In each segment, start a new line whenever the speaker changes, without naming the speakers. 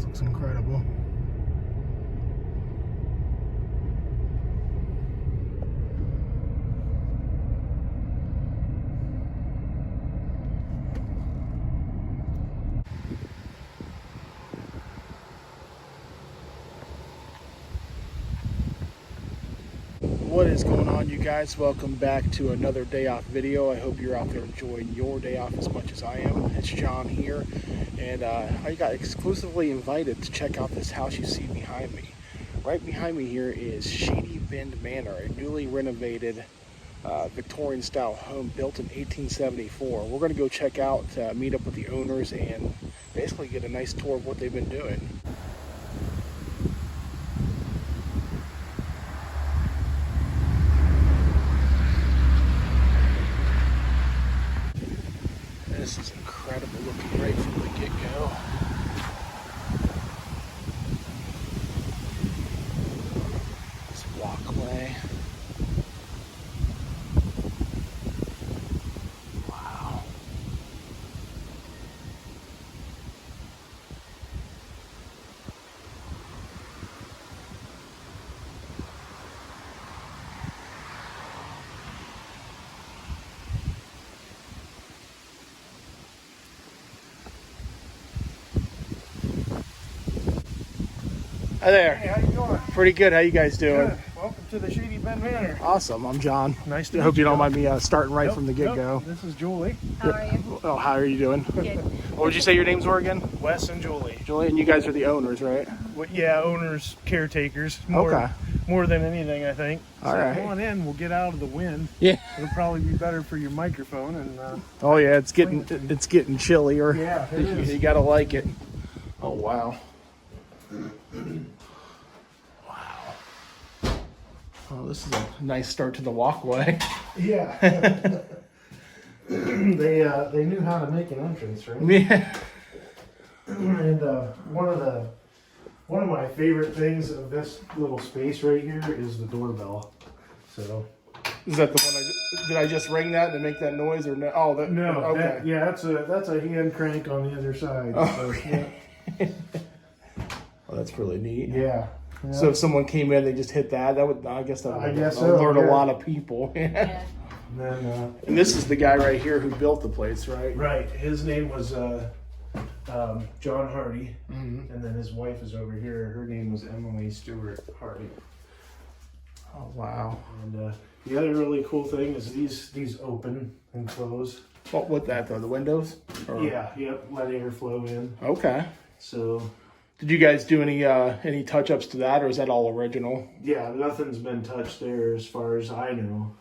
looks incredible. What is going on, you guys? Welcome back to another day off video. I hope you're out there enjoying your day off as much as I am. It's John here, and I got exclusively invited to check out this house you see behind me. Right behind me here is Shady Manor, a newly renovated Victorian style home built in 1874. We're going to go check out, meet up with the owners, and basically get a nice tour of what they've been doing. This is incredible looking right from the get-go. This walkway. Wow. Hi there.
Hey, how you doing?
Pretty good. How you guys doing?
Good. Welcome to the Shady Manor.
Awesome. I'm John.
Nice to
I hope
meet
you don't
you.
mind me starting right from the get-go.
This is Julie.
How are you?
Oh, how are you doing?
Good.
What would you say your names were again?
Wes and Julie.
Julie, and you guys are the owners, right?
Well, yeah, owners, caretakers.
Okay.
More than anything, I think.
All
so
right.
Come on in. We'll get out of the wind.
Yeah.
It'll probably be better for your microphone. And
Oh yeah, it's getting chillier.
Yeah, it is.
You gotta like it. Oh wow. Wow. Oh, this is a nice start to the walkway.
Yeah. they knew how to make an entrance, right?
Yeah.
And one of my favorite things of this little space right here is the doorbell. So.
Is that the one did I just ring that to make that noise or no? Oh, that
No,
okay.
that's a hand crank on the other side.
Oh,
So, yeah.
Well, that's really neat.
Yeah.
So if someone came in, they just hit that. That would, I guess, that would
I guess so,
alert a
yeah.
lot of people.
Yeah.
And then,
And this is the guy right here who built the place, right?
right, his name was John Hardy,
Mm-hmm.
and then his wife is over here. Her name was Emily Stewart Hardy.
Oh wow.
And the other really cool thing is these open and close.
What with that though? The windows? Or-
Yeah, yep, let air flow in.
Okay.
So
Did you guys do any touch-ups to that, or is that all original?
yeah, nothing's been touched there as far as I know.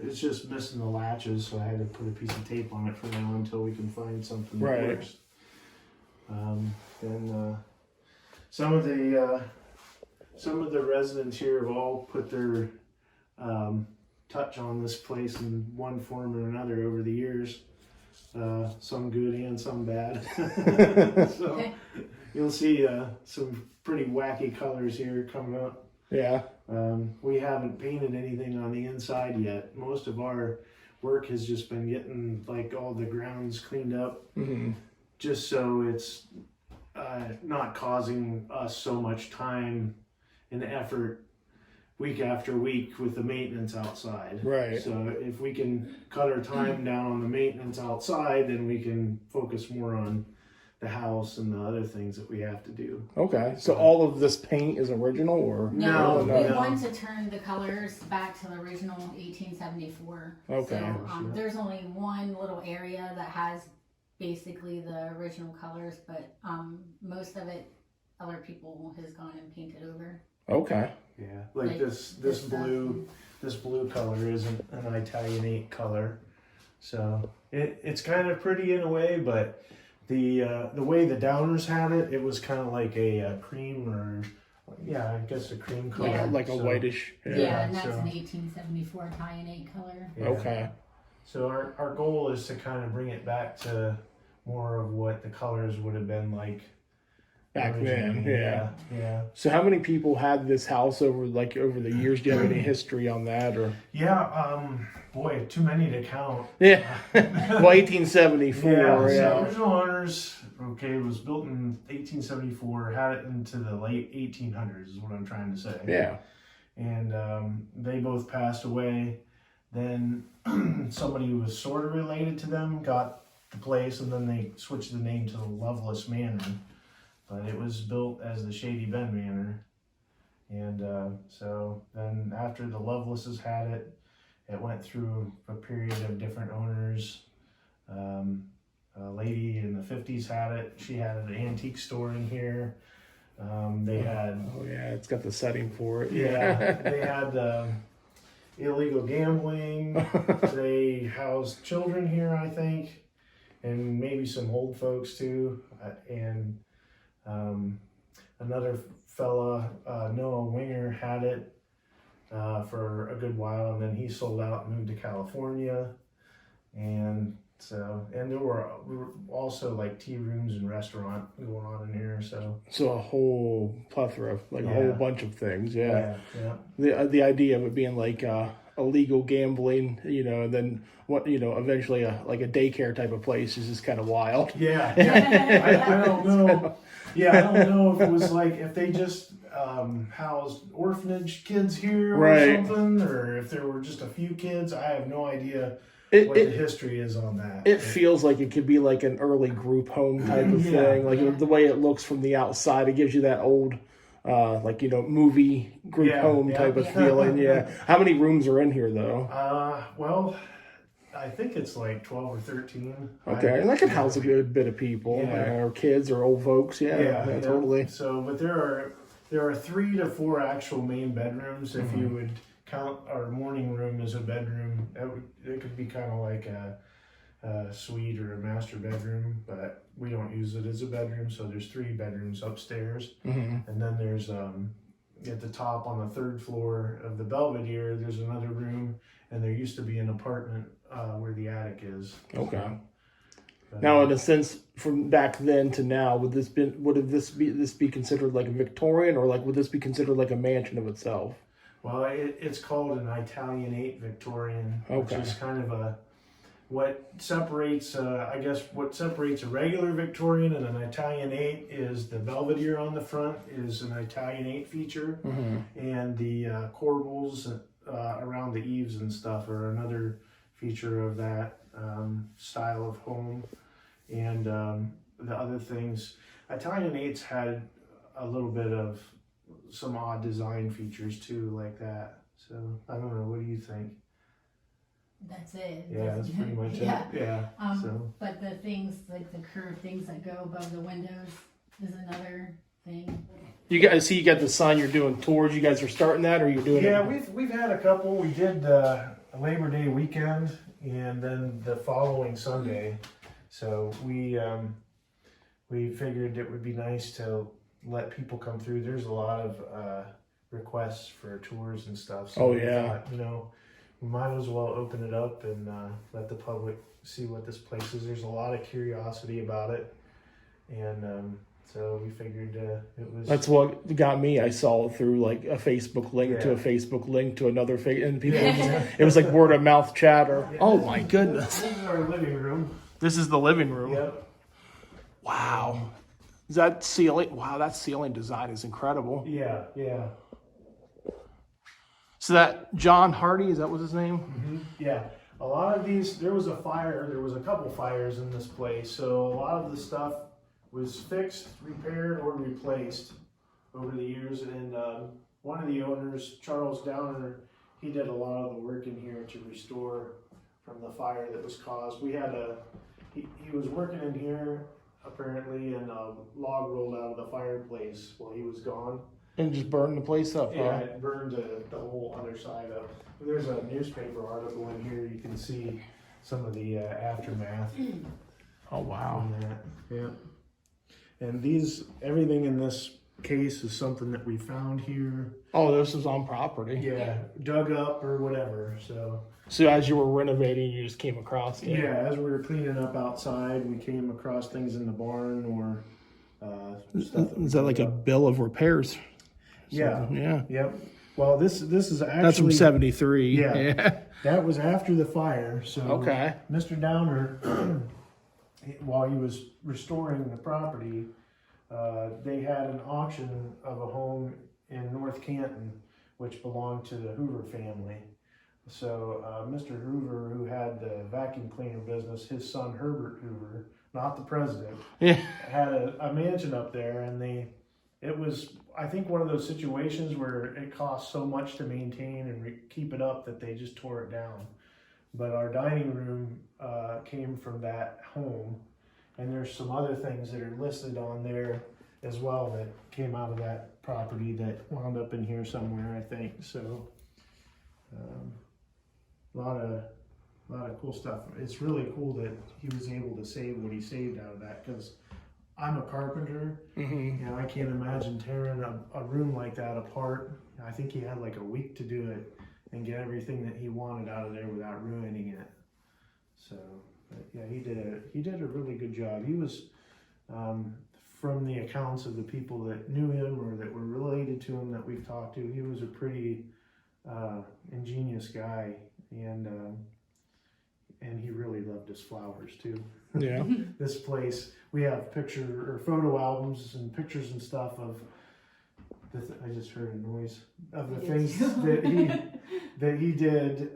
It's just missing the latches, so I had to put a piece of tape on it for now until we can find something that
Right.
works. Then some of the residents here have all put their touch on this place in one form or another over the years. Some good and some bad. So you'll see some pretty wacky colors here coming up.
Yeah.
We haven't painted anything on the inside yet. Most of our work has just been getting like all the grounds cleaned up,
Mm-hmm.
just so it's not causing us so much time and effort week after week with the maintenance outside.
Right.
So if we can cut our time down on the maintenance outside, then we can focus more on the house and the other things that we have to do.
Okay. So all of this paint is original, or
No,
No,
we
no.
want to turn the colors back to the original 1874.
Okay.
So there's only one little area that has basically the original colors, but most of it, other people has gone and painted over.
Okay.
Yeah, like
Like
this
this
blue color isn't an Italianate color, so it's kind of pretty in a way. But the way the downers had it, it was kind of like a cream, or yeah, I guess a cream color,
Yeah.
Like a
So,
whitish.
Yeah, and that's
so-
an 1874 Italianate color.
yeah.
Okay.
So our goal is to kind of bring it back to more of what the colors would have been like
back then.
originally.
Yeah.
Yeah.
So how many people had this house over the years? Do you have any history on that or?
Yeah, boy, too many to count.
Yeah. Well, 1874.
Yeah,
Yeah.
so original owners, it was built in 1874, had it into the late 1800s is what I'm trying to say.
Yeah.
And they both passed away. Then somebody who was sort of related to them got the place, and then they switched the name to the Loveless Manor. But it was built as the Shady Bend Manor. And so then after the Lovelaces had it, it went through a period of different owners. A lady in the 50s had it. She had an antique store in here. They had...
Oh, yeah, it's got the setting for it.
Yeah, they had illegal gambling. They housed children here, I think, and maybe some old folks too. And another fella, Noah Winger, had it for a good while, and then he sold out and moved to California. And there were also like tea rooms and restaurant going on in here.
So a whole plethora of a whole bunch of things. Yeah. The idea of it being like illegal gambling, and then eventually a daycare type of place is just kind of wild.
Yeah. I don't know. Yeah, I don't know if it was if they just housed orphanage kids here or something, or if there were just a few kids. I have no idea what the history is on that.
It feels like it could be like an early group home type of thing. The way it looks from the outside, it gives you that old, movie group home type of feeling. Yeah. How many rooms are in here though?
Well, I think it's 12 or 13.
Okay, and that can house a good bit of people, or kids or old folks. Yeah, totally.
So, but there are 3 to 4 actual main bedrooms. If you would count our morning room as a bedroom, it could be kind of like a suite or a master bedroom, but we don't use it as a bedroom. So there's 3 bedrooms upstairs, and then there's at the top on the 3rd floor of the Belvedere, there's another room, and there used to be an apartment where the attic is.
Okay. Now, in a sense, from back then to now, would this be considered like a Victorian, or would this be considered like a mansion of itself?
Well, it's called an Italianate Victorian, which is kind of what separates a regular Victorian and an Italianate is the Belvedere on the front is an Italianate feature, and the corbels around the eaves and stuff are another feature of that style of home. And the other things, Italianates had a little bit of some odd design features too, like that. So I don't know. What do you think?
That's it.
Yeah, that's pretty much it. Yeah.
But the things the curved things that go above the windows is another thing.
You guys see, you got the sign you're doing tours. You guys are starting that, or you're doing it?
Yeah, we've had a couple. We did Labor Day weekend, and then the following Sunday. So we figured it would be nice to let people come through. There's a lot of requests for tours and stuff. So we thought, we might as well open it up and let the public see what this place is. There's a lot of curiosity about it, and so we figured it was...
That's what got me. I saw it through a Facebook link to a Facebook link to another and people it was like word of mouth chatter. Yeah, oh my goodness.
This is our living room.
This is the living room.
Yep.
Wow. Is that ceiling? Wow, that ceiling design is incredible.
Yeah.
So that John Hardy, is that what his name?
Mm-hmm. Yeah. A lot of these, there was a couple fires in this place, so a lot of the stuff was fixed, repaired, or replaced over the years. And one of the owners, Charles Downer, he did a lot of the work in here to restore from the fire that was caused. We had he was working in here apparently, and a log rolled out of the fireplace while he was gone.
And just burned the place up,
Yeah, it burned the whole other side up. There's a newspaper article in here. You can see some of the aftermath.
Oh, wow.
Yeah. And everything in this case is something that we found here.
Oh, this is on property.
Yeah, dug up or whatever.
So as you were renovating, you just came across it?
Yeah, as we were cleaning up outside, we came across things in the barn or stuff.
Is that like a bill of repairs?
Yeah.
Yeah.
Yep. Well, this is actually
That's from 73.
Yeah. That was after the fire. So
Okay.
Mr. Downer, while he was restoring the property, they had an auction of a home in North Canton, which belonged to the Hoover family. So Mr. Hoover, who had the vacuum cleaner business, his son Herbert Hoover, not the president, had a mansion up there, and it was, I think, one of those situations where it cost so much to maintain and keep it up that they just tore it down. But our dining room came from that home, and there's some other things that are listed on there as well that came out of that property that wound up in here somewhere, I think. So a lot of cool stuff. It's really cool that he was able to save what he saved out of that, because I'm a carpenter, and I can't imagine tearing a room like that apart. I think he had like a week to do it and get everything that he wanted out of there without ruining it. So, but yeah, he did a really good job. He was, from the accounts of the people that knew him or that were related to him that we've talked to, he was a pretty ingenious guy, and he really loved his flowers too.
Yeah.
This place, we have picture or photo albums and pictures and stuff of I just heard a noise of the things that he did,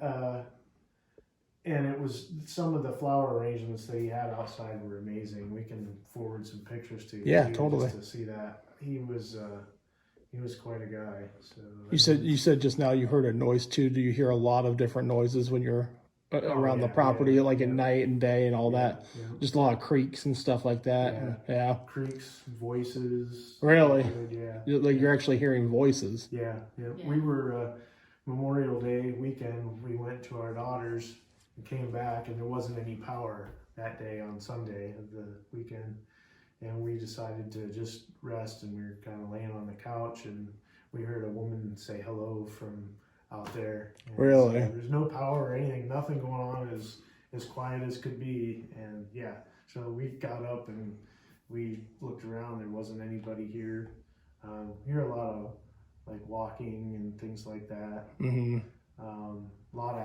and it was some of the flower arrangements that he had outside were amazing. We can forward some pictures to you.
Yeah,
too,
totally.
just to see that he was quite a guy. So
You said just now you heard a noise too. Do you hear a lot of different noises when you're around the property, like at night and day and all that?
Yeah.
Just a lot of creaks and stuff like that. Yeah.
Creaks, voices.
Really?
Yeah.
Like you're actually hearing voices.
Yeah. We were Memorial Day weekend. We went to our daughter's and came back, and there wasn't any power that day on Sunday of the weekend, and we decided to just rest. And we were kind of laying on the couch, and we heard a woman say hello from out there. And
Really?
so there's no power or anything, nothing going on, as quiet as could be. And yeah, so we got up and we looked around. There wasn't anybody here. Hear a lot of like walking and things like that. A lot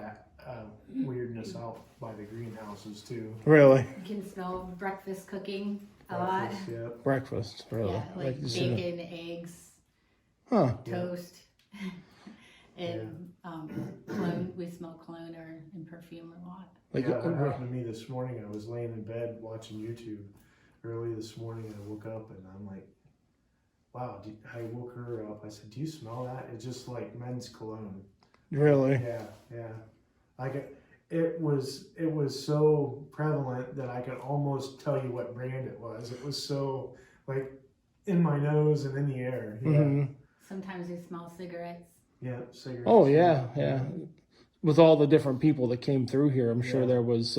of weirdness out by the greenhouses too.
Really?
You can smell breakfast cooking a lot.
Yeah.
Breakfast, really?
Yeah, like bacon, eggs, toast. And cologne, we smell cologne and perfume a lot.
Like,
that happened to me this morning. I was laying in bed watching YouTube early this morning, and I woke up and I'm like, wow, I woke her up. I said, do you smell that? It's just like men's cologne.
Really?
Yeah. It was so prevalent that I could almost tell you what brand it was. It was so like in my nose and in the air. Yeah.
Sometimes we smell cigarettes.
Yeah, cigarettes.
Oh yeah. With all the different people that came through here, I'm sure there was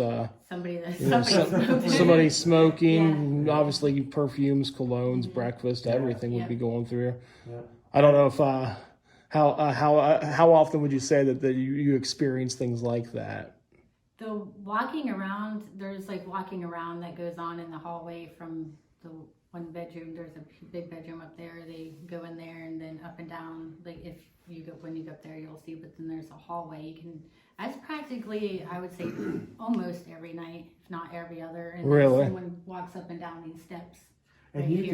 somebody smoking. Obviously, perfumes, colognes, breakfast, everything would be going through here.
Yeah.
I don't know if how often would you say that you experience things like that?
The walking around, there's like walking around that goes on in the hallway from the one bedroom. There's a big bedroom up there. They go in there and then up and down. Like when you go up there, you'll see. But then there's a hallway. That's practically, I would say, almost every night, if not every other. And
really?
Someone walks up and down these steps.
And you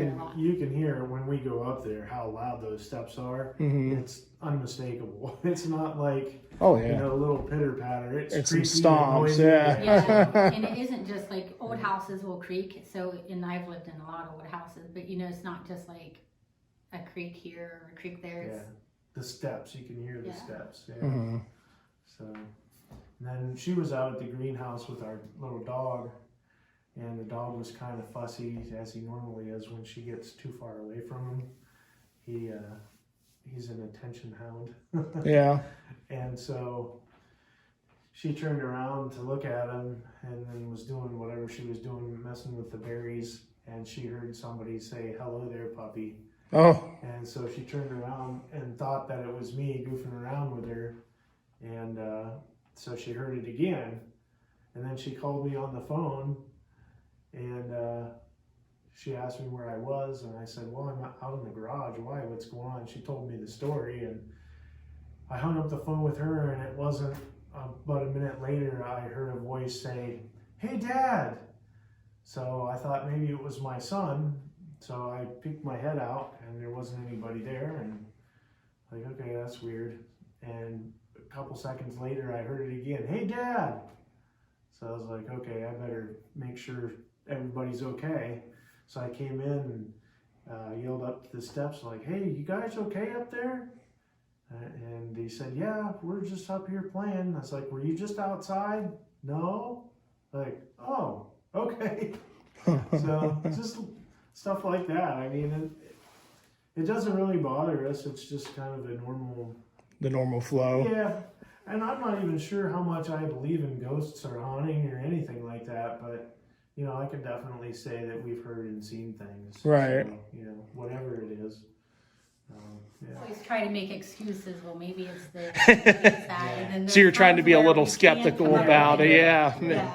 can hear when we go up there how loud those steps are. It's unmistakable. It's not like a little pitter patter. It's
some
creaky
stomps.
Yeah. And it isn't just like old houses will creak. So, and I've lived in a lot of old houses, but it's not just like a creak here or a creak there.
Yeah, the steps. You can hear the steps. Yeah. So, and then she was out at the greenhouse with our little dog. And the dog was kind of fussy, as he normally is when she gets too far away from him. He's an attention hound.
Yeah.
And so she turned around to look at him and then was doing whatever she was doing, messing with the berries. And she heard somebody say, "Hello there, puppy."
Oh.
And so she turned around and thought that it was me goofing around with her. And so she heard it again. And then she called me on the phone. And she asked me where I was, and I said, well, I'm out in the garage. Why? What's going on? She told me the story, and I hung up the phone with her, and it wasn't about a minute later, I heard a voice say, hey, Dad. So I thought maybe it was my son. So I peeked my head out, and there wasn't anybody there, and like, okay, that's weird. And a couple seconds later, I heard it again, hey, Dad. So I was like, okay, I better make sure everybody's okay. So I came in and yelled up the steps like, hey, you guys okay up there? And he said, yeah, we're just up here playing. I was like, were you just outside? No? Like, oh, okay. So just stuff like that. I mean, it doesn't really bother us. It's just kind of
the normal flow.
Yeah. And I'm not even sure how much I believe in ghosts or haunting or anything like that, but you know, I can definitely say that we've heard and seen things.
Right.
So, you know, whatever it is. Yeah.
Always try to make excuses. Well, maybe it's this, maybe it's that. And then
So you're trying to be a
where
little
we can't
skeptical
come up
about
with
it, yeah.
Yeah.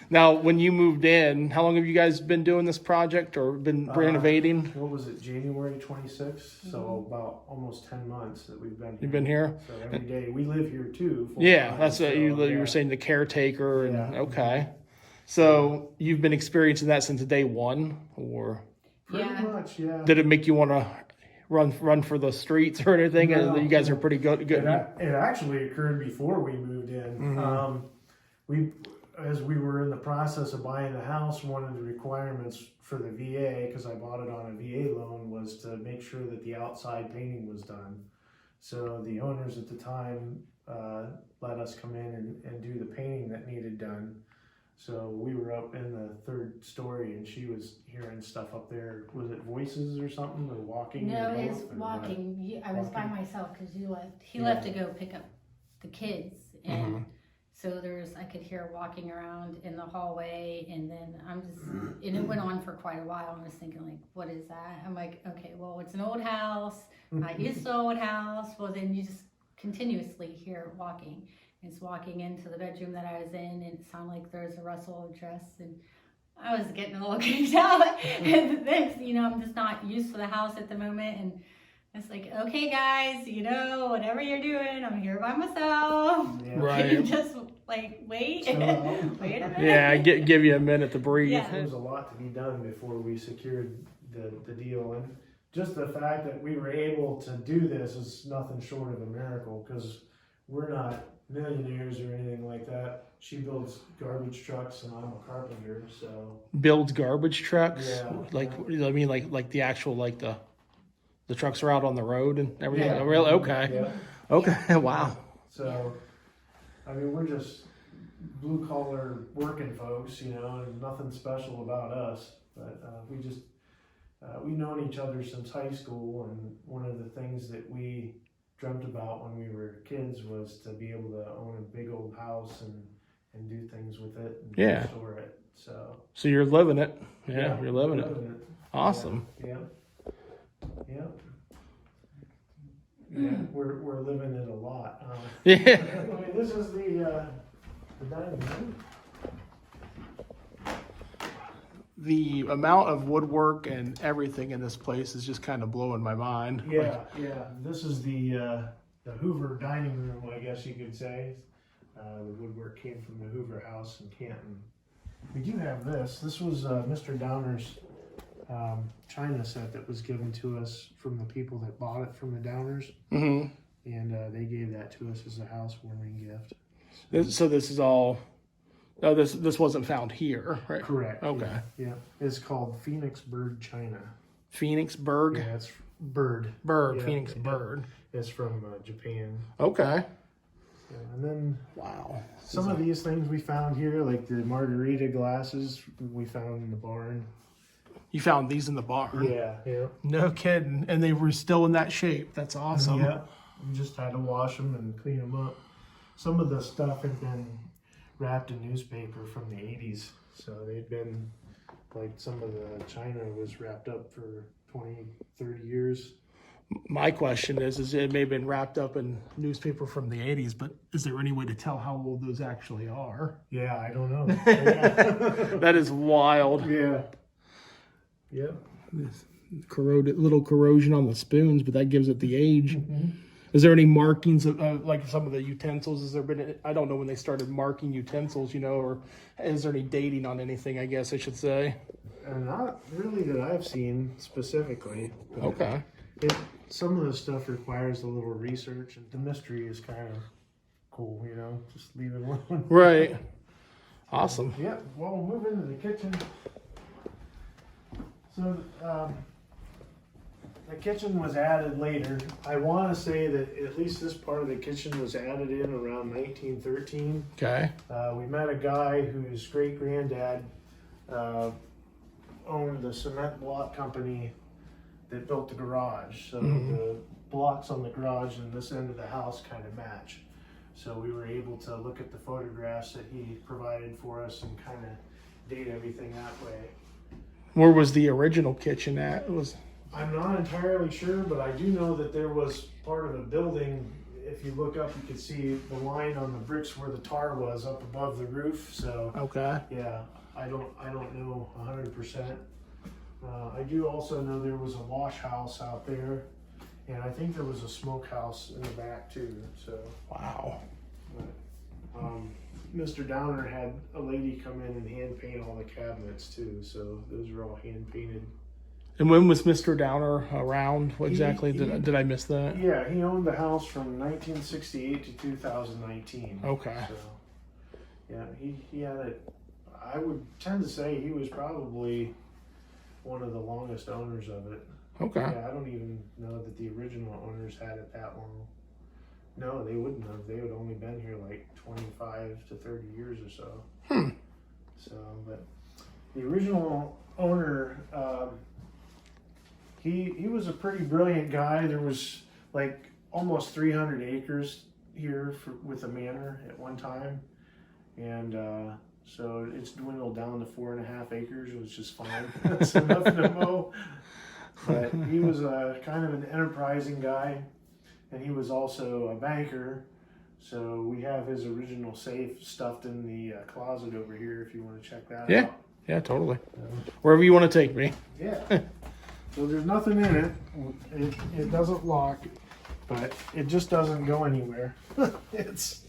Now, when you moved in, how long have you guys been doing this project or been renovating?
What was it, January 26th? So about almost 10 months that we've been here.
You've been here?
So every day. We live here too.
Yeah,
time,
that's what
so,
you
yeah.
were saying, the caretaker. And
Yeah.
okay. So you've been experiencing that since day one? Or
Pretty
Yeah.
much, yeah.
did it make you want to run for the streets or anything?
No.
You guys are pretty good.
It actually occurred before we moved in. As we were in the process of buying the house, one of the requirements for the VA, because I bought it on a VA loan, was to make sure that the outside painting was done. So the owners at the time let us come in and do the painting that needed done. So we were up in the 3rd story, and she was hearing stuff up there. Was it voices or something, or walking?
No,
or
it's
both, or
walking. I was by
Walking.
myself because you left. He
Yeah.
left to go pick up the kids, and so I could hear walking around in the hallway, and then and it went on for quite a while. I'm just thinking, like, what is that? I'm like, okay, well, it's an old house. Not used to old house. Well, then you just continuously hear it walking. It's walking into the bedroom that I was in, and it sounded like there was a rustle of dress, and I was getting a little kicked out. And this, I'm just not used to the house at the moment, and it's like, okay, guys, whatever you're doing, I'm here by myself.
Yeah.
Right.
Just like wait,
So,
wait a minute.
Yeah, give you a minute to breathe.
Yeah.
There was a lot to be done before we secured the deal, and just the fact that we were able to do this is nothing short of a miracle, because we're not millionaires or anything like that. She builds garbage trucks, and I'm a carpenter, so
Builds garbage trucks.
Yeah.
Like the actual the trucks are out on the road and everything.
Yeah.
Oh, really? Okay.
yeah.
Okay. Wow.
So, I mean, we're just blue collar working folks, and nothing special about us. But we've known each other since high school, and one of the things that we dreamt about when we were kids was to be able to own a big old house and do things with it and
Yeah.
store it. So
you're living it. Yeah, you're living it.
it.
Awesome.
Yeah. Yeah. Yeah. We're living it a lot.
Yeah.
Anyway, this is the dining room.
The amount of woodwork and everything in this place is just kind of blowing my mind.
Yeah. This is the Hoover dining room, I guess you could say. The woodwork came from the Hoover house in Canton. We do have this. This was Mr. Downer's china set that was given to us from the people that bought it from the Downers,
Mm-hmm.
and they gave that to us as a housewarming gift.
So this is all. No, this wasn't found here, right?
Correct.
Okay.
Yeah. It's called Phoenix Bird China.
Phoenixburg.
Yeah, it's bird.
Bird.
Yeah,
Phoenix
yeah.
bird.
It's from Japan.
Okay.
Yeah, and then
Wow.
some of these things we found here, like the margarita glasses, we found in the barn.
You found these in the barn.
Yeah.
No kidding. And they were still in that shape. That's awesome.
Yeah. We just had to wash them and clean them up. Some of the stuff had been wrapped in newspaper from the 80s. So they'd been, like, some of the china was wrapped up for 20, 30 years.
My question is it may have been wrapped up in newspaper from the 80s, but is there any way to tell how old those actually are?
Yeah, I don't know. Yeah.
That is wild.
Yeah. Yep.
Corroded, little corrosion on the spoons, but that gives it the age. Is there any markings of like some of the utensils? Has there been? I don't know when they started marking utensils, or is there any dating on anything? I guess I should say.
Not really that I've seen specifically.
Okay.
Some of the stuff requires a little research, and the mystery is kind of cool, just leave it alone.
Right. Awesome.
Yeah, well, we'll move into the kitchen. So, the kitchen was added later. I want to say that at least this part of the kitchen was added in around 1913.
Okay.
We met a guy whose great-granddad owned the cement block company that built the garage. So the blocks on the garage and this end of the house kind of match. So we were able to look at the photographs that he provided for us and kind of date everything that way.
Where was the original kitchen at?
I'm not entirely sure, but I do know that there was part of a building. If you look up, you can see the line on the bricks where the tar was up above the roof. So
Okay.
yeah, I don't know 100%. I do also know there was a wash house out there, and I think there was a smokehouse in the back too. So
Wow.
but, Mr. Downer had a lady come in and hand paint all the cabinets too. So those are all hand painted.
And when was Mr. Downer around? What
He-
exactly did I miss that?
Yeah, he owned the house from 1968 to 2019.
Okay.
So, yeah, he had it. I would tend to say he was probably one of the longest owners of it.
Okay.
Yeah, I don't even know that the original owners had it that long. No, they wouldn't have. They would only been here like 25 to 30 years or so. So, but the original owner, he was a pretty brilliant guy. There was like almost 300 acres here with the manor at one time, and so it's dwindled down to 4.5 acres, which is fine. That's enough to mow. But he was a kind of an enterprising guy, and he was also a banker. So we have his original safe stuffed in the closet over here if you want to check that out.
Yeah, totally. Wherever you want to take me.
Yeah. So there's nothing in it. It doesn't lock, but it just doesn't go anywhere. It's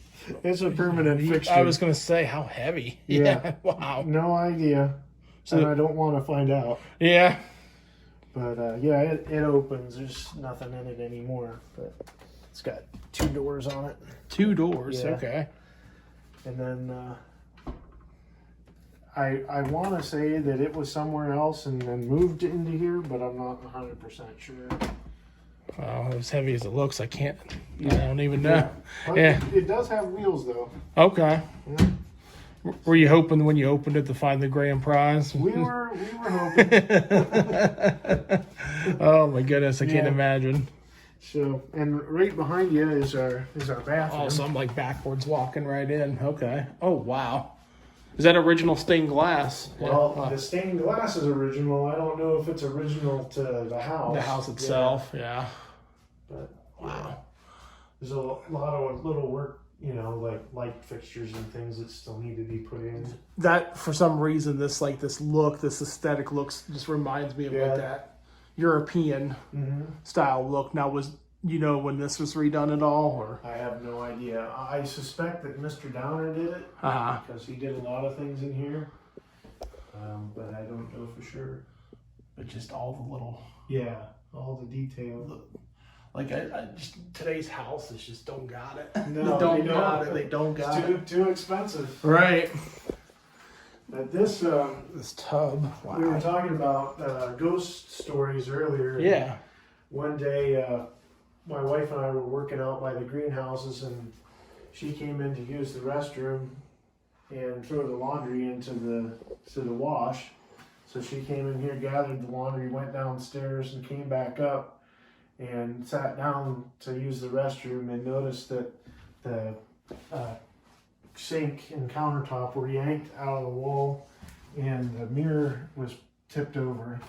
a permanent fixture.
I was going to say, how heavy.
Yeah.
Wow.
No idea.
So-
And I don't want to find out.
Yeah.
But yeah, it opens. There's nothing in it anymore. But it's got 2 doors on it.
2 doors.
Yeah.
Okay.
And then I want to say that it was somewhere else and then moved into here, but I'm not 100% sure.
Wow, as heavy as it looks, I can't. I
Yeah.
don't even know.
But
Yeah.
it does have wheels though.
Okay.
Yeah.
Were you hoping when you opened it to find the grand prize?
We were hoping.
Oh my goodness, I can't
Yeah.
imagine.
So, and right behind you is our bathroom.
Oh, so I'm like backwards walking right in. Okay. Oh wow. Is that original stained glass?
Well,
Yeah.
the stained glass is original. I don't know if it's original to the house.
The house itself. Yeah.
But
Wow.
there's a lot of little work, like light fixtures and things that still need to be put in.
That for some reason, this aesthetic looks just reminds me of
Yeah.
like that European style look. Now, when this was redone at all, or
I have no idea. I suspect that Mr. Downer did it because he did a lot of things in here, but I don't know for sure.
but just all the little
All the detail.
like I just today's houses just don't got it.
No,
they don't
they
got
don't.
it. They don't got
It's
it.
too expensive.
Right.
But this,
This tub. Wow.
we were talking about ghost stories earlier.
Yeah.
One day, my wife and I were working out by the greenhouses, and she came in to use the restroom and throw the laundry into the wash. So she came in here, gathered the laundry, went downstairs, and came back up and sat down to use the restroom, and noticed that the sink and countertop were yanked out of the wall, and the mirror was tipped over.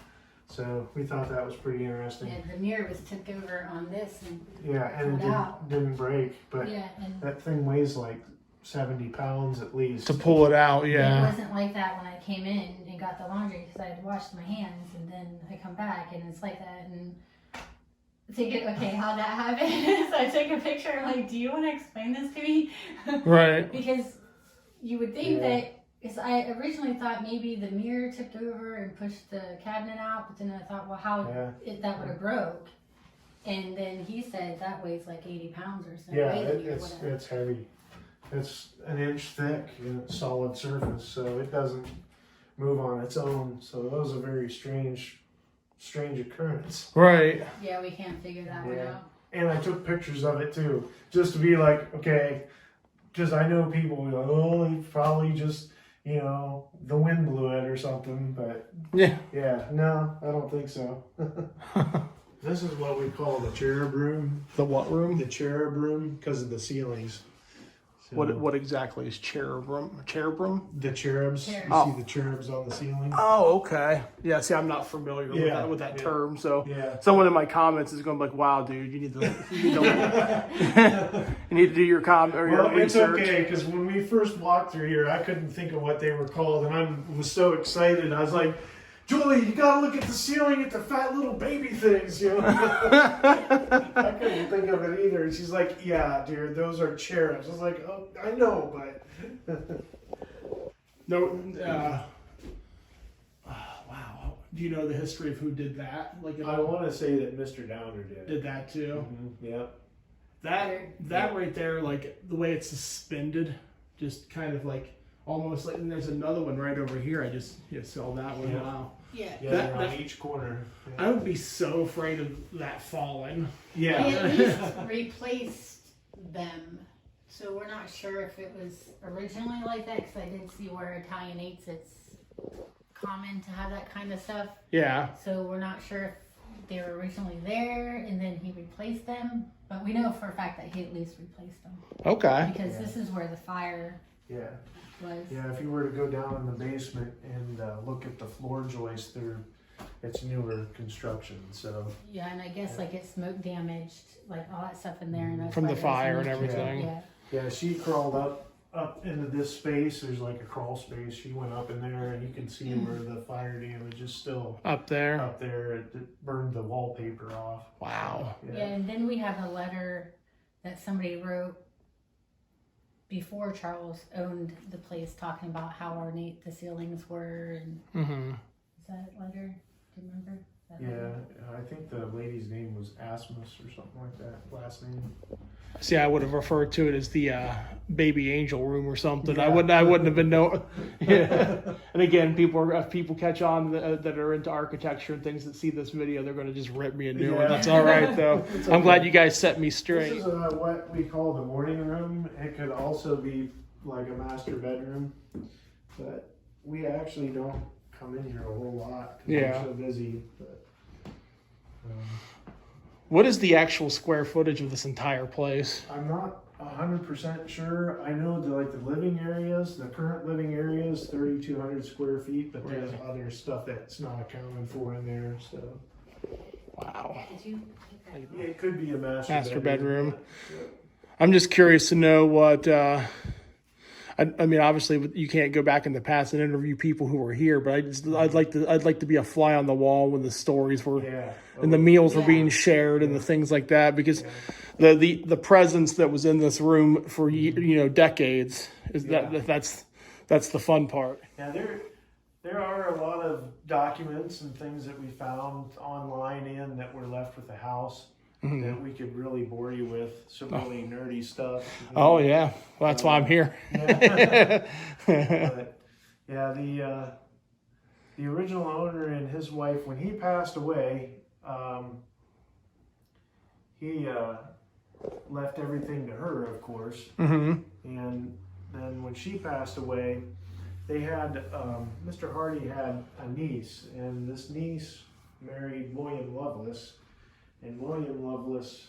So we thought that was pretty interesting.
Yeah, the mirror was tipped over on this, and
Yeah, and it
Wow.
didn't break, but
yeah, and
that thing weighs like 70 pounds at least.
To pull it out,
It
yeah.
wasn't like that when I came in and got the laundry because I had washed my hands, and then I come back and it's like that. And okay, how that happened? So I took a picture. I'm like, do you want to explain this to me?
Right.
Because you would think
Yeah.
that. Because I originally thought maybe the mirror tipped over and pushed the cabinet out, but then I thought, well, how that would have broke. And then he said that weighs like 80 pounds or something.
Yeah, it's heavy. It's an inch thick and it's solid surface, so it doesn't move on its own. So that was a very strange occurrence.
Right.
Yeah, we can't figure that one
Yeah.
out.
And I took pictures of it too, just to be like, okay, because I know people will be like, oh, he probably just, the wind blew it or something, but yeah, no, I don't think so. This is what we call the Cherub Room.
The what room?
The Cherub Room, because of the ceilings. So
What exactly is Cherub Room? Cherub Room?
the cherubs.
Cherubs.
You see the cherubs on the ceiling?
Oh, okay. Yeah, see, I'm not familiar with that
Yeah.
term, so
Yeah.
someone in my comments is going to be like, wow, dude, you need to you need to do your comment or your
Well, it's
research.
okay, because when we first walked through here, I couldn't think of what they were called, and I was so excited. I was like, Julie, you gotta look at the ceiling at the fat little baby things, I couldn't think of it either. And she's like, yeah, dear, those are cherubs. I was like, oh, I know, but...
No, wow. Do you know the history of who did that? Like,
I want to say that Mr. Downer
did that too.
Yep.
That right there, like the way it's suspended, just kind of like almost like. And there's another one right over here. I just saw that one.
Yeah.
Wow.
Yeah.
Yeah,
That-
they're on
that-
each corner.
I would be so afraid of that falling.
Yeah.
They at least replaced them. So we're not sure if it was originally like that, because I did see where Italian eats, it's common to have that kind of stuff.
Yeah.
So we're not sure if they were originally there and then he replaced them. But we know for a fact that he at least replaced them.
Okay.
Because this is where the fire
Yeah.
was.
Yeah, if you were to go down in the basement and look at the floor joist, it's newer construction, so...
Yeah, and I guess like it's smoke damaged, like all that stuff in there. And that's
From
why
the
there's
fire
so
and
much-
everything.
Yeah.
Yeah, she crawled up into this space. There's like a crawl space. She went up in there, and you can see where the fire damage is still
Up there.
up there. It burned the wallpaper off.
Wow.
Yeah, and then we have a letter that somebody wrote before Charles owned the place, talking about how ornate the ceilings were. And
Mm-hmm.
is that letter? Do you remember? That
Yeah,
letter?
I think the lady's name was Asmus or something like that. Last name.
See, I would have referred to it as the baby angel room or something.
Yeah.
I wouldn't have been know. Yeah. And again, if people catch on that are into architecture and things that see this video, they're going to just rip me a new one.
Yeah.
That's all right though.
It's
I'm
okay.
glad you guys set me
This
straight.
is what we call the morning room. It could also be like a master bedroom, but we actually don't come in here a whole lot because
Yeah.
we're so busy. But,
What is the actual square footage of this entire place?
I'm not 100% sure. I know the living areas, the current living area is 3,200 square feet, but there's
Really?
other stuff that's not accounted for in there. So
Wow.
Did you get that?
it could be a
Master bedroom.
Yeah.
I'm just curious to know what. I mean, obviously, you can't go back in the past and interview people who were here, but I'd like to be a fly on the wall when the stories were
Yeah.
and the meals were
Yeah.
being shared and the things like that, because the presence that was in this room for decades is that's the fun part.
Yeah, there are a lot of documents and things that we found online that were left with the house that we could really bore you with. Some really nerdy stuff.
Oh yeah, well, that's why I'm here.
Yeah. But, yeah, the original owner and his wife, when he passed away, he left everything to her, of course.
Mm-hmm.
And then when she passed away, they had, Mr. Hardy had a niece, and this niece married William Lovelace. And William Lovelace,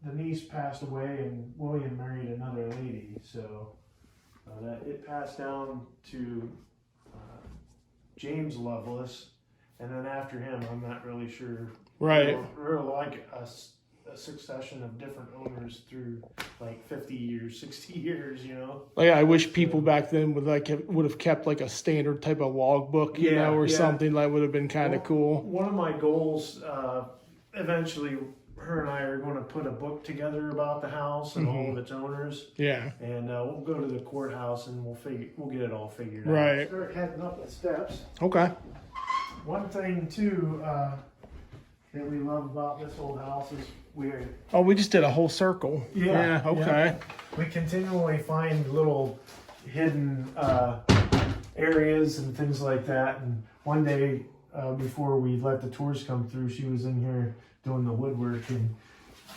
the niece passed away, and William married another lady. So that it passed down to James Lovelace, and then after him, I'm not really sure.
Right.
Real like a succession of different owners through like 50 years, 60 years, you know.
Like, I wish people back then would have kept like a standard type of logbook, you know, or something that would have been kind of cool.
One of my goals, eventually, her and I are going to put a book together about the house and all of its owners.
Yeah.
And we'll go to the courthouse and we'll get it all figured out.
Right.
Start heading up the steps.
Okay.
One thing too that we love about this old house is
we just did a whole circle.
Yeah.
Okay.
We continually find little hidden areas and things like that. And one day before we let the tours come through, she was in here doing the woodwork and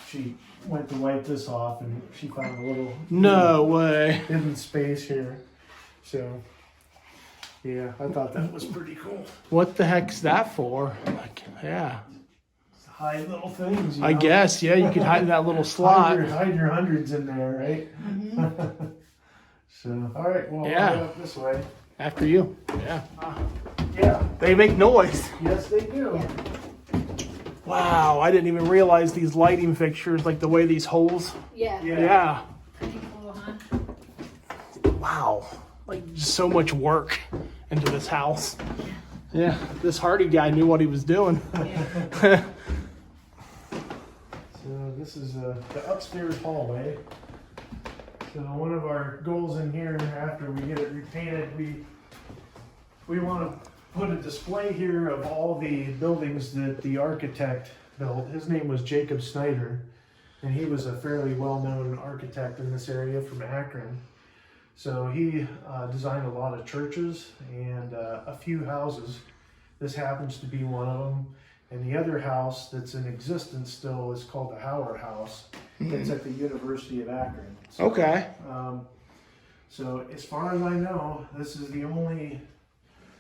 she went to wipe this off and she found a little
No way.
hidden space here. So yeah, I thought that was pretty cool.
What the heck's that for? Like, yeah.
Hide little things. You
I
know?
guess, yeah, you could hide in that little slot.
Hide your hundreds in there, right? So, all right, well,
Yeah.
I'll go up this way.
After you. Yeah.
Yeah,
They make noise.
yes, they do.
Wow, I didn't even realize these lighting fixtures, like the way these holes.
Yeah.
Yeah.
Pretty cool, huh?
Wow. Like, just so much work into this house. Yeah, this Hardy guy knew what he was doing.
Yeah.
So this is the upstairs hallway. So one of our goals in here, after we get it repainted, we want to put a display here of all the buildings that the architect built. His name was Jacob Snyder, and he was a fairly well-known architect in this area from Akron. So he designed a lot of churches and a few houses. This happens to be one of them. And the other house that's in existence still is called the Hauer House. It's at the University of Akron. So,
Okay.
So as far as I know, this is the only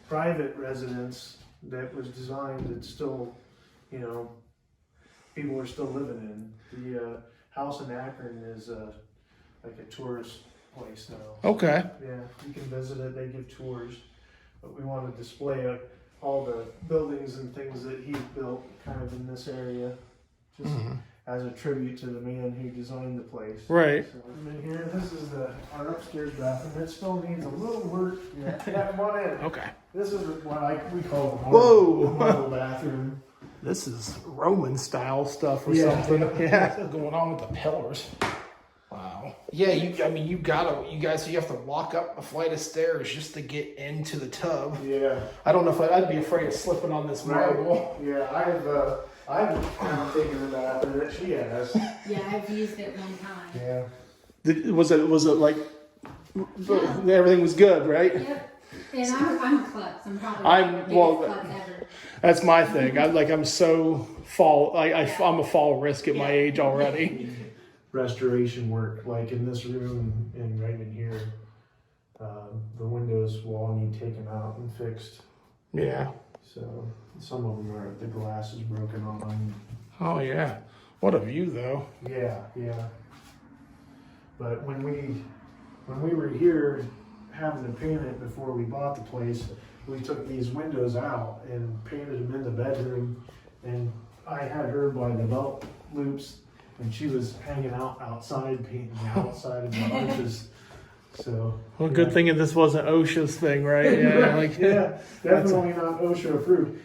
private residence that was designed that's still, you know, people are still living in. The house in Akron is like a tourist place now.
Okay.
Yeah, you can visit it, they give tours. But we want to display all the buildings and things that he built kind of in this area, just as a tribute to the man who designed the place.
Right.
So I'm in here, this is our upstairs bathroom. It still needs a little work. Yeah, come on in.
Okay.
This is what we call the
Whoa.
marble bathroom.
This is Roman style stuff or
Yeah.
something. Yeah. What's going on with the pillars? Wow. Yeah, you have to walk up a flight of stairs just to get into the tub.
Yeah.
I don't know if I'd be afraid of slipping on this marble.
Yeah, I've kind of taken the bath in it. She has.
Yeah, I've used it one time.
Yeah.
Was it like everything was good, right?
Yep. And I'm a klutz. I'm probably
I'm-
the biggest
well,
klutz ever.
That's my thing. I'm so fall. I'm a fall risk at my age already.
Restoration work, like in this room and right in here, the windows will all need taken out and fixed.
Yeah.
So some of them the glass is broken on them.
Oh yeah. What a view though.
Yeah. But when we were here having to paint it before we bought the place, we took these windows out and painted them in the bedroom, and I had her by the belt loops. And she was hanging out outside, painting the outside of the arches. So,
Well, good thing this wasn't OSHA's thing, right? Yeah,
yeah, definitely not OSHA approved.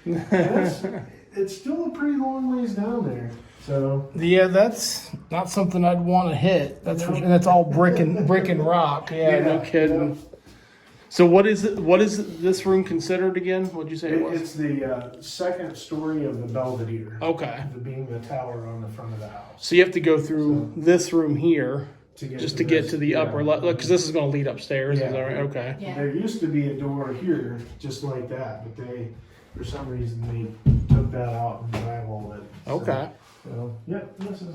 It's still a pretty long ways down there. So
Yeah, that's not something I'd want to hit. And it's all brick and rock. Yeah, no kidding.
Yeah.
So what is it? What is this room considered again? What'd you say it was?
It's the second story of the Belvedere.
Okay.
Being the tower on the front of the house.
So you have to go through this room here
To get
just to get to the upper level, because this is going to lead upstairs.
Yeah.
Is that right? Okay.
Yeah.
There used to be a door here, just like that, but for some reason, they took that out and drywalled it.
Okay.
So, yeah, this is.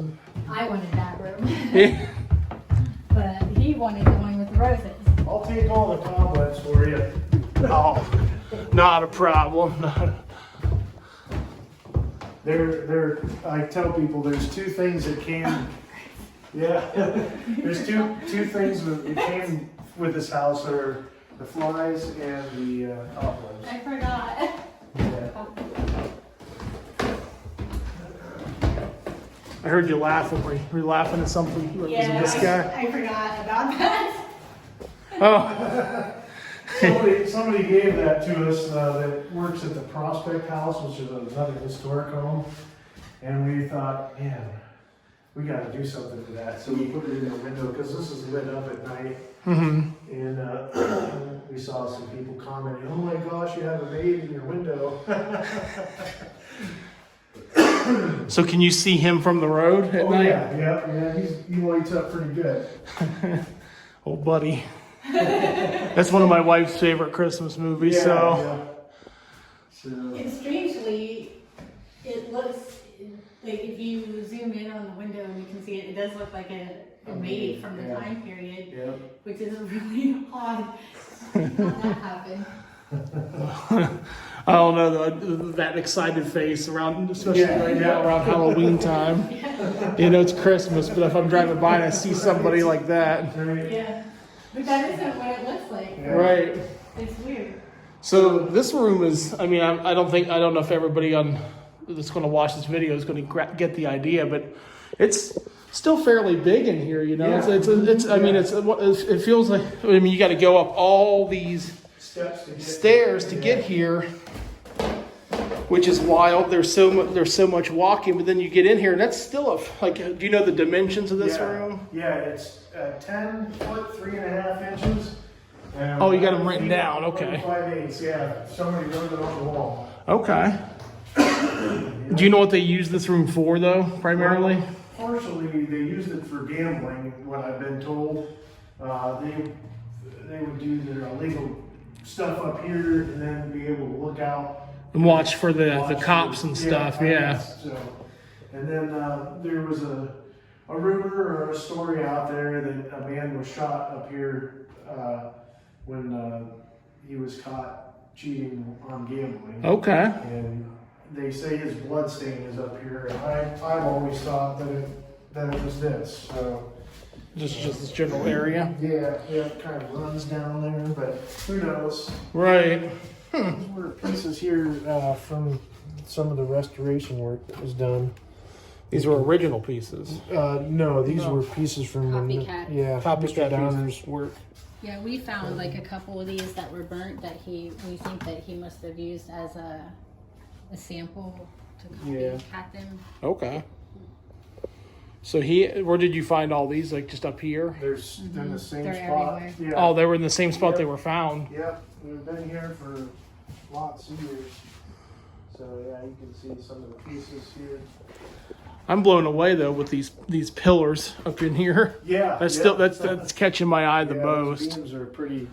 I wanted that room,
Yeah.
but he wanted the one with the roses.
I'll take all the cobwebs for you.
Oh, not a problem.
I tell people there's two things that came. Yeah, there's two things that came with this house are the flies and the cobwebs.
I forgot.
Yeah.
I heard you laughing. Were you laughing at something? Was it this guy?
I forgot about that.
Oh.
Somebody gave that to us that works at the Prospect House, which is another historic home. And we thought, man, we got to do something with that. So we put it in the window because this is lit up at night.
Mm-hmm.
And we saw some people commenting, oh my gosh, you have a maid in your window.
So can you see him from the road at night?
Yeah. He lights up pretty good.
Oh, buddy. That's one of my wife's favorite Christmas movies.
So.
And strangely, it looks like if you zoom in on the window and you can see it, it does look like a maid from the time period, which is really odd. How that happened.
I don't know, that excited face around, especially right now around Halloween time. You know, it's Christmas, but if I'm driving by and I see somebody like that.
Yeah. But that isn't what it looks like.
Right.
It's weird.
So this room is, I mean, I don't know if everybody that's going to watch this video is going to get the idea, but it's still fairly big in here, you know.
Yeah.
It feels like, I mean, you got to go up all these stairs to get here, which is wild. There's so much walking, but then you get in here and that's still do you know the dimensions of this room?
Yeah, it's 10 foot 3.5 inches.
Oh, you got them written down. Okay.
5/8. Yeah, somebody wrote it on the wall.
Okay. Do you know what they use this room for, though, primarily?
Well, fortunately, they used it for gambling. What I've been told, they would do their illegal stuff up here and then be able to look out
And watch for the cops and stuff. Yeah.
So, and then there was a rumor or a story out there that a man was shot up here when he was caught cheating on gambling.
Okay.
And they say his blood stain is up here, and I've always thought that it was this. So
Just this general area.
yeah, it kind of runs down there, but who knows?
Right.
These were pieces here from some of the restoration work that was done.
These were original pieces.
No, these were pieces from
Copycat.
Mr. Downer's work.
Yeah, we found like a couple of these that were burnt that we think that he must have used as a sample to copycat them.
Okay. So where did you find all these? Like just up here?
There's in the same
They're
spot.
everywhere.
Yeah.
Oh, they were in the same spot they were found.
Yep, they've been here for lots of years. So yeah, you can see some of the pieces here.
I'm blown away though with these pillars up in here.
Yeah,
That's catching my eye the
those
most.
beams are pretty.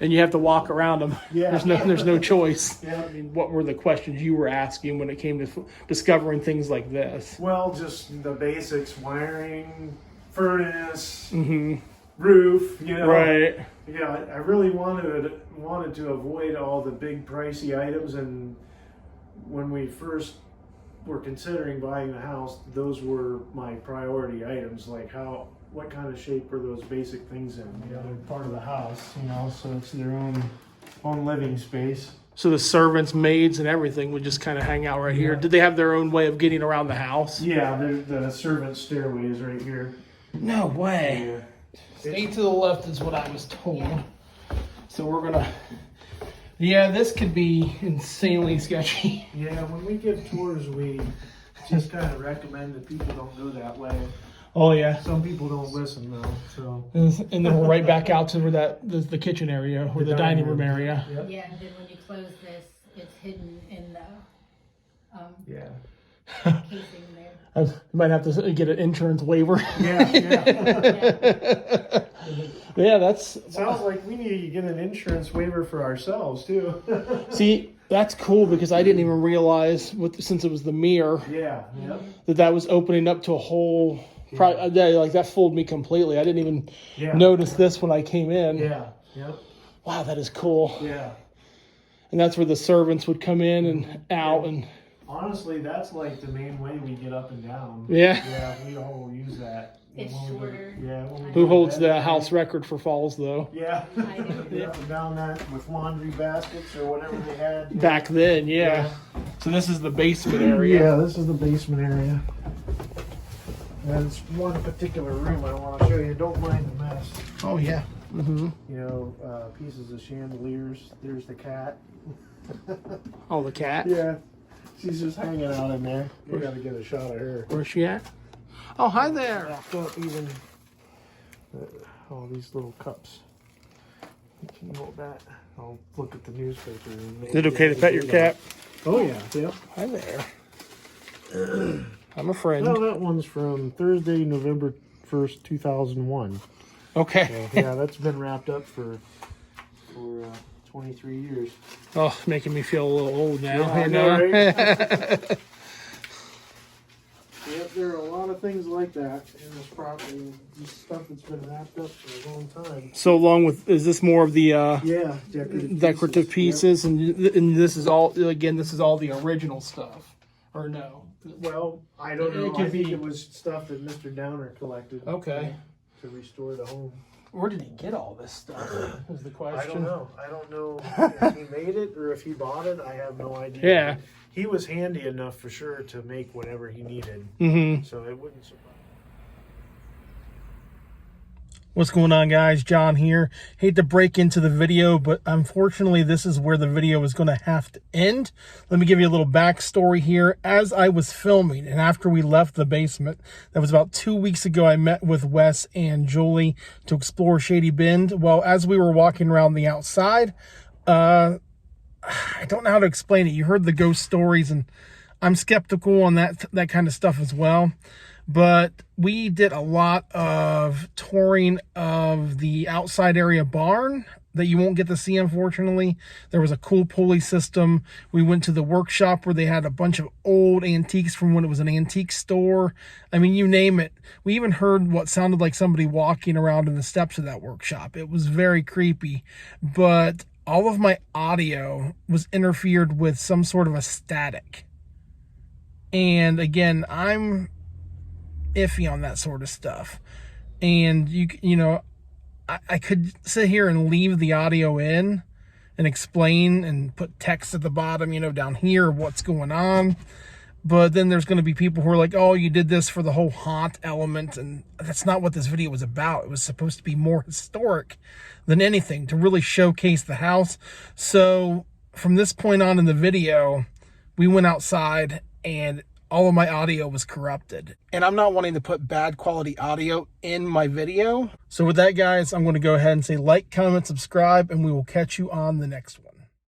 And you have to walk around them.
Yeah.
There's no choice.
Yeah.
I mean, what were the questions you were asking when it came to discovering things like this?
Well, just the basics: wiring, furnace,
Mm-hmm.
roof. You know.
Right.
Yeah, I really wanted to avoid all the big pricey items, and when we first were considering buying the house, those were my priority items. Like what kind of shape are those basic things in? You know, they're part of the house, you know, so it's their own living space.
So the servants, maids, and everything would just kind of hang out right here.
Yeah.
Did they have their own way of getting around the house?
Yeah, the servant stairway is right here.
No way.
Yeah.
Stay to the left is what I was told. So we're gonna. Yeah, this could be insanely sketchy.
Yeah, when we give tours, we just kind of recommend that people don't go that way.
Oh yeah.
Some people don't listen though, so.
And then we're right back out to where the kitchen area or the dining room area.
Yep.
Yeah, and then when you close this, it's hidden in the
Yeah.
casing there.
I might have to get an insurance waiver.
Yeah.
Yeah, that's.
Sounds like we need to get an insurance waiver for ourselves too.
See, that's cool because I didn't even realize since it was the mirror
Yeah. Yep.
that was opening up to a whole. Like that fooled me completely. I didn't even
Yeah.
notice this when I came in.
Yeah. Yep.
Wow, that is cool.
Yeah.
And that's where the servants would come in and out and.
Honestly, that's like the main way we get up and down.
Yeah.
Yeah, we all use that.
It's
When we go-
shorter.
Yeah. when we
Who
go
holds
to bed.
the house record for falls though?
Yeah.
I do.
Get up and down that with laundry baskets or whatever they had.
Back then, yeah. So this is the basement area.
Yeah, this is the basement area. There's one particular room I want to show you. Don't mind the mess.
Oh yeah. Mm-hmm.
You know, pieces of chandeliers. There's the cat.
Oh, the cat?
Yeah. She's just hanging out in there. We got to get a shot of her.
Where's she at? Oh, hi there.
Wrapped up even all these little cups. Can you hold that? I'll look at the newspaper.
Is it okay to pet your cat?
Oh yeah. Yep.
Hi there. I'm a friend.
No, that one's from Thursday, November 1st, 2001.
Okay.
So, yeah, that's been wrapped up for 23 years.
Oh, making me feel a little old now.
Yeah, I know, right? Yep, there are a lot of things like that in this property. Just stuff that's been wrapped up for a long time.
So along with, is this more of the
Yeah,
decorative pieces?
Yep.
And this is all, again, this is all the original stuff, or no?
Well, I don't know.
It could
I think
be-
it was stuff that Mr. Downer collected.
Okay.
To restore the home.
Where did he get all this stuff? Is the question.
I don't know. I don't know if he made it or if he bought it. I have no idea.
Yeah.
He was handy enough for sure to make whatever he needed.
Mm-hmm.
So it wouldn't surprise.
What's going on, guys? John here. Hate to break into the video, but unfortunately this is where the video is going to have to end. Let me give you a little backstory here. As I was filming and after we left the basement, that was about 2 weeks ago, I met with Wes and Julie to explore Shady Bend. Well, as we were walking around the outside, I don't know how to explain it. You heard the ghost stories, and I'm skeptical on that kind of stuff as well. But we did a lot of touring of the outside area barn that you won't get to see, unfortunately. There was a cool pulley system. We went to the workshop where they had a bunch of old antiques from when it was an antique store. I mean, you name it. We even heard what sounded like somebody walking around in the steps of that workshop. It was very creepy. But all of my audio was interfered with some sort of a static. And again, I'm iffy on that sort of stuff. And you know, I could sit here and leave the audio in and explain and put text at the bottom, you know, down here, what's going on. But then there's going to be people who are like, oh, you did this for the whole haunt element. And that's not what this video was about. It was supposed to be more historic than anything, to really showcase the house. So from this point on in the video, we went outside and all of my audio was corrupted. And I'm not wanting to put bad quality audio in my video. So with that, guys, I'm going to go ahead and say like, comment, subscribe, and we will catch you on the next one.